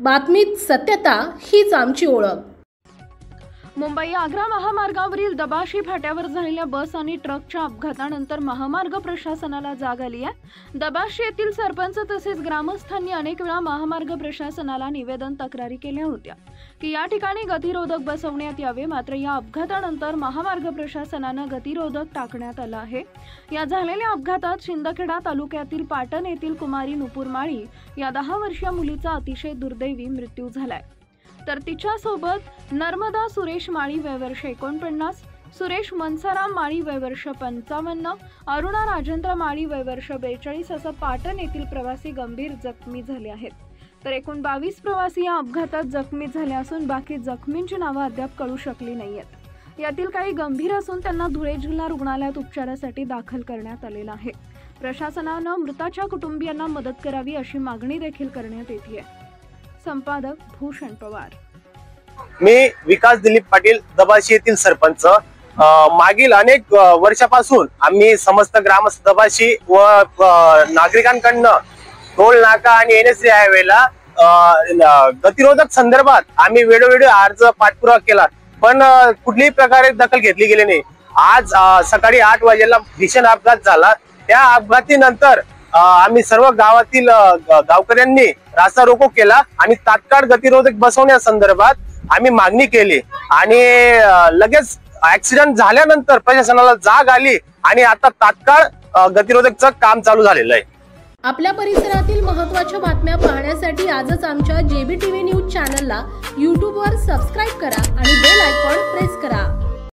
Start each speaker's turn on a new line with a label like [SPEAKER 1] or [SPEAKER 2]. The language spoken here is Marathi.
[SPEAKER 1] बातमीत सत्यता हीच आमची ओळख।
[SPEAKER 2] मुंबई आग्रा महामार्गावरील दबाशी फाट्यावर झालेल्या बस आणि ट्रकच्या अपघातानंतर महामार्ग प्रशासनाला जाग आली आहे। दबाशी येथील सरपंच तसेच ग्रामस्थांनी अनेक वेळा महामार्ग प्रशासनाला निवेदन तक्रारी केल्या होत्या की या ठिकाणी गतिरोधक बसवण्यात यावे, मात्र या अपघातानंतर महामार्ग प्रशासनाने गतिरोधक टाकण्यात आला आहे। या झालेल्या अपघातात शिंदखेडा तालुक्यातील पाटण येथील कुमारी नुपूर माळी या 10 वर्षीय मुलीचा अतिशय दुर्दैवी मृत्यू झालाय, तर तिच्या सोबत नर्मदा सुरेश माळी वय वर्ष 49, सुरेश मनसाराम माळी वय वर्ष 55, अरुणा राजेंद्र माळी वय वर्ष 42 असं पाटण येथील प्रवासी गंभीर जखमी झाले आहेत। तर एकूण 22 प्रवासी या अपघातात जखमी झाले असून बाकी जखमींची नावे अद्याप कळू शकली नाहीयेत। यातील काही गंभीर असून त्यांना धुळे जिल्हा रुग्णालयात उपचारासाठी दाखल करण्यात आलेलं आहे। प्रशासनाने मृताच्या कुटुंबियांना मदत करावी अशी मागणी देखील करण्यात येते। संपादक भूषण पवार।
[SPEAKER 3] मी विकास दिलीप पाटील, दबाशी येथील सरपंच। मागील अनेक वर्षापासून आम्ही समस्त ग्रामस्थ दबाशी व नागरिकांकडनं टोल नाका आणि एनएससी हायवेला गतिरोधक संदर्भात आम्ही वेळोवेळी अर्ज पाठपुरावा केला, पण कुठल्याही प्रकारे दखल घेतली गेली नाही। आज सकाळी 8 वाजेला भीषण अपघात झाला। त्या अपघातानंतर आम्ही सर्व गावातील गावकऱ्यांनी रास्ता रोको केला आणि तात्काळ गतिरोधक बसवण्यासंदर्भात आम्ही मागणी केली आणि लगेच ऍक्सिडेंट झाल्यानंतर प्रशासनाला जाग आली आणि आता तात्काळ गतिरोधकचं काम चालू झालेलं आहे।
[SPEAKER 1] आपल्या परिसरातील महत्त्वाच्या बातम्या पाहण्यासाठी आजच आमच्या JBTV न्यूज चॅनलला YouTube वर सबस्क्राइब करा आणि